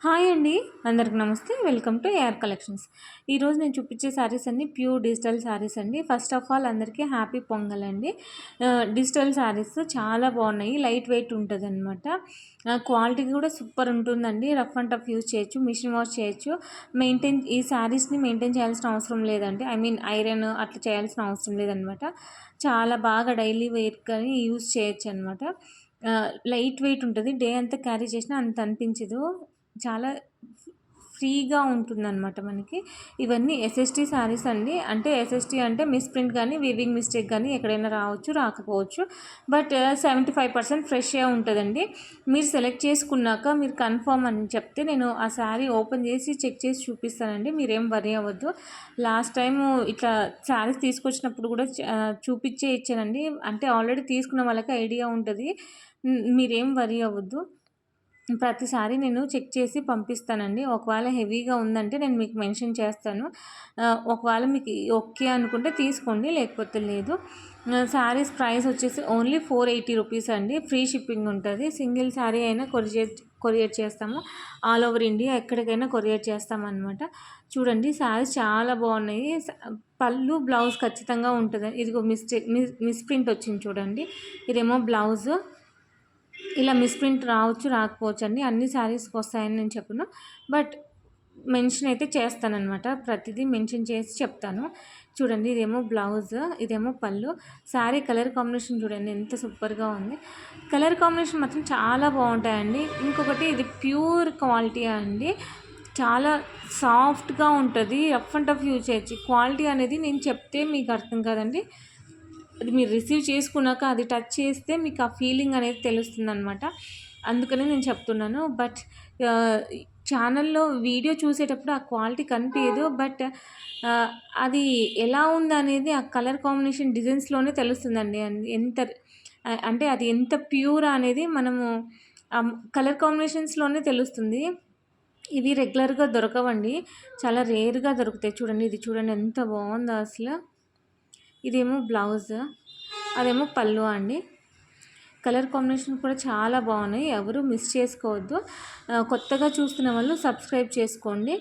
Hi అండి. అందరికి నమస్తే. Welcome to AR collections. ఈరోజు నేను చూపించే శారీస్ అన్నీ ప్యూర్ డిజిటల్ శారీస్ అండి. ఫస్ట్ ఆఫ్ ఆల్ అందరికీ హ్యాపీ పొంగల్ అండి. డిజిటల్ శారీస్ చాలా బాగున్నాయి. లైట్ వెయిట్ ఉంటుందన్నమాట. క్వాలిటీ కూడా సూపర్ ఉంటుందండి. రఫ్ అండ్ టఫ్ యూజ్ చేయొచ్చు, మిషన్ వాష్ చేయొచ్చు. ఈ శారీస్ని మెయింటైన్ చేయాల్సిన అవసరం లేదండి. ఐరన్ అట్లా చేయాల్సిన అవసరం లేదనమాట. చాలా బాగా డైలీ వేర్ కానీ యూజ్ చేయొచ్చు అనమాట. లైట్ వెయిట్ ఉంటుంది. డే అంతా క్యారీ చేసినా అంత అనిపించదు. చాలా ఫ్రీగా ఉంటుందన్నమాట మనకి. ఇవన్నీ ఎస్ఎస్టీ శారీస్ అండి. అంటే ఎస్ఎస్టీ అంటే మిస్‌ప్రింట్ కానీ, వీవింగ్ మిస్టేక్ కానీ ఎక్కడైనా రావచ్చు, రాకపోవచ్చు. బట్ 75% ఫ్రెష్‌గా ఉంటుందండి. మీరు సెలెక్ట్ చేసుకున్నాక మీరు కన్ఫర్మ్ అని చెప్తే నేను ఆ శారీ ఓపెన్ చేసి చెక్ చేసి చూపిస్తానండి. మీరేం వరీ అవ్వద్దు. లాస్ట్ టైము ఇట్లా శారీస్ తీసుకొచ్చినప్పుడు కూడా చూపించే ఇచ్చానండి. అంటే ఆల్రెడీ తీసుకున్న వాళ్ళకి ఐడియా ఉంటుంది. మీరేం వరీ అవ్వద్దు. ప్రతిసారి నేను చెక్ చేసి పంపిస్తానండి. ఒకవేళ హెవీగా ఉందంటే నేను మీకు మెన్షన్ చేస్తాను. ఒకవేళ మీకు ఓకే అనుకుంటే తీసుకోండి, లేకపోతే లేదు. శారీస్ ప్రైస్ వచ్చేసి ఓన్లీ 480 రూపీస్ అండి. ఫ్రీ షిప్పింగ్ ఉంటుంది. సింగిల్ శారీ అయినా కొరియర్ చేస్తాము. ఆల్ ఓవర్ ఇండియా ఎక్కడికైనా కొరియర్ చేస్తామన్నమాట. చూడండి శారీస్ చాలా బాగున్నాయి. పళ్ళు బ్లౌజ్ ఖచ్చితంగా ఉంటుంది. ఇదిగో మిస్‌ప్రింట్ వచ్చింది చూడండి. ఇదేమో బ్లౌజు. ఇలా మిస్‌ప్రింట్ రావచ్చు, రాకపోవచ్చు అండి. అన్ని శారీస్‌కి వస్తాయని నేను చెప్పను. బట్ మెన్షన్ అయితే చేస్తానన్నమాట. ప్రతిదీ మెన్షన్ చేసి చెప్తాను. చూడండి ఇదేమో బ్లౌజ్, ఇదేమో పళ్ళు. శారీ కలర్ కాంబినేషన్ చూడండి ఎంత సూపర్‌గా ఉంది. కలర్ కాంబినేషన్ మాత్రం చాలా బాగుంటాయండి. ఇంకొకటి ఇది ప్యూర్ క్వాలిటీ అండి. చాలా సాఫ్ట్‌గా ఉంటుంది. రఫ్ అండ్ టఫ్ యూజ్ చేయొచ్చు. క్వాలిటీ అనేది నేను చెప్తే మీకు అర్థం కాదండి. అది మీరు రిసీవ్ చేసుకున్నాక అది టచ్ చేస్తే మీకు ఆ ఫీలింగ్ అనేది తెలుస్తుందనమాట. అందుకనే నేను చెప్తున్నాను. బట్ ఛానల్లో వీడియో చూసేటప్పుడు ఆ క్వాలిటీ కనిపించదు. బట్ అది ఎలా ఉందనేది ఆ కలర్ కాంబినేషన్ డిజైన్స్లోనే తెలుస్తుందండి. ఎంత అంటే అది ఎంత ప్యూర్ అనేది మనము కలర్ కాంబినేషన్స్లోనే తెలుస్తుంది. ఇవి రెగ్యులర్గా దొరకవండి. చాలా రేర్గా దొరుకుతాయి. చూడండి ఇది చూడండి ఎంత బాగుందో అసలు. ఇదేమో బ్లౌజ్, అదేమో పళ్ళు అండి. కలర్ కాంబినేషన్ కూడా చాలా బాగున్నాయి. ఎవరు మిస్ చేసుకోవద్దు. కొత్తగా చూస్తున్న వాళ్ళు సబ్స్క్రైబ్ చేసుకోండి.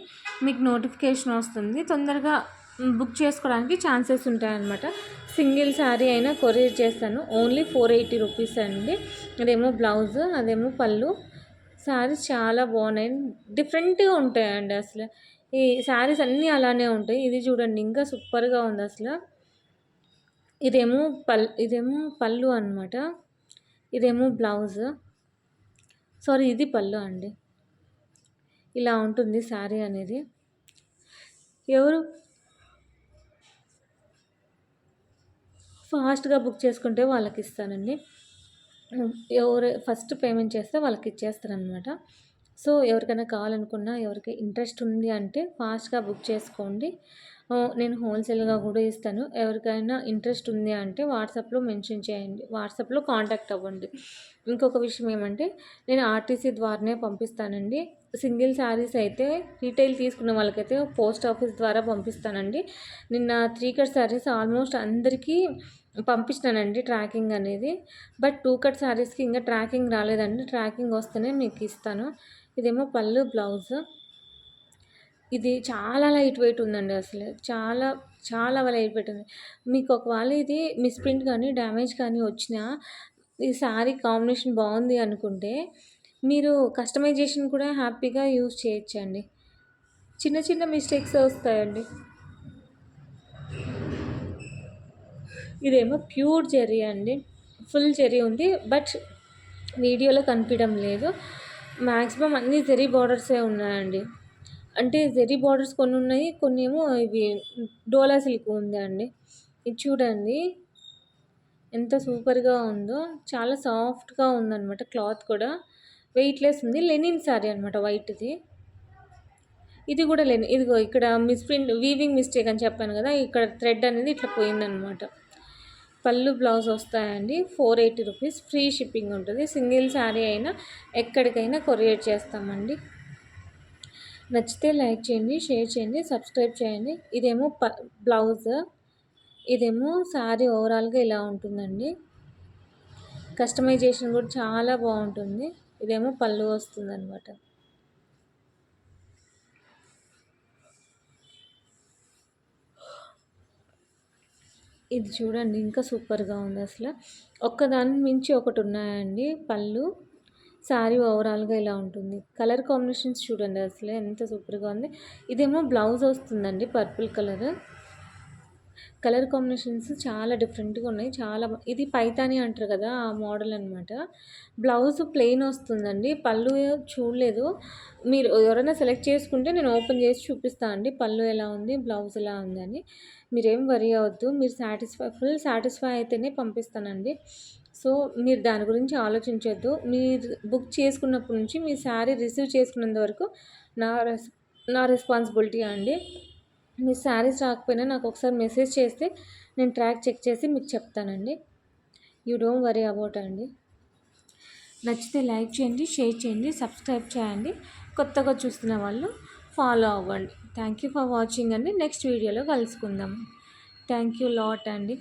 మీకు నోటిఫికేషన్ వస్తుంది. తొందరగా బుక్ చేసుకోవడానికి ఛాన్సెస్ ఉంటాయన్నమాట. సింగిల్ శారీ అయినా కొరియర్ చేస్తాను. ఓన్లీ 480 రూపీస్ అండి. అదేమో బ్లౌజ్, అదేమో పళ్ళు. శారీస్ చాలా బాగున్నాయి. డిఫరెంట్గా ఉంటాయండి అసలు. ఈ శారీస్ అన్నీ అలానే ఉంటాయి. ఇది చూడండి ఇంకా సూపర్గా ఉంది అసలు. ఇదేమో పళ్ళు అనమాట. ఇదేమో బ్లౌజ్. సారీ ఇది పళ్ళు అండి. ఇలా ఉంటుంది శారీ అనేది. ఎవరు ఫాస్ట్గా బుక్ చేసుకుంటే వాళ్ళకి ఇస్తానండి. ఎవరు ఫస్ట్ పేమెంట్ చేస్తే వాళ్ళకి ఇచ్చేస్తారనమాట. సో ఎవరికైనా కావాలనుకున్నా, ఎవరికి ఇంట్రెస్ట్ ఉంది అంటే ఫాస్ట్గా బుక్ చేసుకోండి. నేను హోల్సేల్గా కూడా ఇస్తాను. ఎవరికైనా ఇంట్రెస్ట్ ఉంది అంటే వాట్సాప్లో మెన్షన్ చేయండి, వాట్సాప్లో కాంటాక్ట్ అవ్వండి. ఇంకొక విషయం ఏమంటే నేను ఆర్టీసీ ద్వారానే పంపిస్తానండి. సింగిల్ శారీస్ అయితే రీటైల్ తీసుకున్న వాళ్ళకైతే పోస్ట్ ఆఫీస్ ద్వారా పంపిస్తానండి. నిన్న 3 కట్ శారీస్ ఆల్మోస్ట్ అందరికీ పంపించినానండి ట్రాకింగ్ అనేది. బట్ 2 కట్ శారీస్కి ఇంకా ట్రాకింగ్ రాలేదండి. ట్రాకింగ్ వస్తేనే మీకు ఇస్తాను. ఇదేమో పళ్ళు, బ్లౌజ్. ఇది చాలా లైట్ వెయిట్ ఉందండి అసలు. చాలా చాలా లైట్ వెయిట్ ఉంది. మీకు ఒకవేళ ఇది మిస్‌ప్రింట్ కానీ, డ్యామేజ్ కానీ వచ్చినా ఈ శారీ కాంబినేషన్ బాగుంది అనుకుంటే మీరు కస్టమైజేషన్ కూడా హ్యాపీగా యూజ్ చేయొచ్చండి. చిన్న చిన్న మిస్టేక్స్ వస్తాయండి. ఇదేమో ప్యూర్ జెర్రీ అండి. ఫుల్ జెర్రీ ఉంది. బట్ వీడియోలో కనిపించడం లేదు. మ్యాక్సిమం అన్నీ జెర్రీ బార్డర్సే ఉన్నాయండి. అంటే జెర్రీ బార్డర్స్ కొన్ని ఉన్నాయి, కొన్ని ఏమో ఇవి డోలా సిల్క్ ఉందండి. ఇది చూడండి ఎంత సూపర్గా ఉందో. చాలా సాఫ్ట్గా ఉందన్నమాట. క్లాత్ కూడా వెయిట్లెస్ ఉంది. లెనిన్ శారీ అనమాట వైట్ది. ఇది కూడా ఇదిగో ఇక్కడ మిస్‌ప్రింట్ వీవింగ్ మిస్టేక్ అని చెప్పాను కదా, ఇక్కడ థ్రెడ్ అనేది ఇట్లా పోయిందనమాట. పళ్ళు, బ్లౌజ్ వస్తాయండి. 480 రూపీస్. ఫ్రీ షిప్పింగ్ ఉంటుంది. సింగిల్ శారీ అయినా ఎక్కడికైనా కొరియర్ చేస్తామండి. నచ్చితే లైక్ చేయండి, షేర్ చేయండి, సబ్స్క్రైబ్ చేయండి. ఇదేమో బ్లౌజ్, ఇదేమో శారీ ఓవరాల్గా ఇలా ఉంటుందండి. కస్టమైజేషన్ కూడా చాలా బాగుంటుంది. ఇదేమో పళ్ళు వస్తుందన్నమాట. ఇది చూడండి ఇంకా సూపర్‌గా ఉంది అసల. ఒక్కదాని మించి ఒకటి ఉన్నాయండి పళ్ళు. శారీ ఓవరాల్‌గా ఇలా ఉంటుంది. కలర్ కాంబినేషన్స్ చూడండి అసలు ఎంత సూపర్‌గా ఉంది. ఇదేమో బ్లౌజ్ వస్తుందండి పర్పుల్ కలర్. కలర్ కాంబినేషన్స్ చాలా డిఫరెంట్‌గా ఉన్నాయి. ఇది పైతాని అంటారు కదా! ఆ మోడల్ అనమాట. బ్లౌజ్ ప్లెయిన్ వస్తుందండి. పళ్ళు చూడలేదు. మీరు ఎవరైనా సెలెక్ట్ చేసుకుంటే నేను ఓపెన్ చేసి చూపిస్తా అండి. పళ్ళు ఎలా ఉంది, బ్లౌజ్ ఎలా ఉందని. మీరేం వరీ అవ్వద్దు. మీరు ఫుల్ సాటిస్ఫై అయితేనే పంపిస్తానండి. సో, మీరు దాని గురించి ఆలోచించొద్దు. మీరు బుక్ చేసుకున్నప్పటి నుంచి మీ శారీ రిసీవ్ చేసుకున్నంత వరకు నా రెస్ నా రెస్పాన్సిబిలిటీ అండి. మీ శారీస్ రాకపోయినా నాకు ఒకసారి మెసేజ్ చేస్తే నేను ట్రాక్ చెక్ చేసి మీకు చెప్తానండి. యూ డోంట్ వరీ అబౌట్ అండి. నచ్చితే లైక్ చేయండి, షేర్ చేయండి, సబ్స్క్రైబ్ చేయండి. కొత్తగా చూస్తున్న వాళ్ళు ఫాలో అవ్వండి. థ్యాంక్ యూ ఫర్ వాచింగ్ అండి. నెక్స్ట్ వీడియోలో కలుసుకుందాం. థ్యాంక్ యూ లాట్ అండి.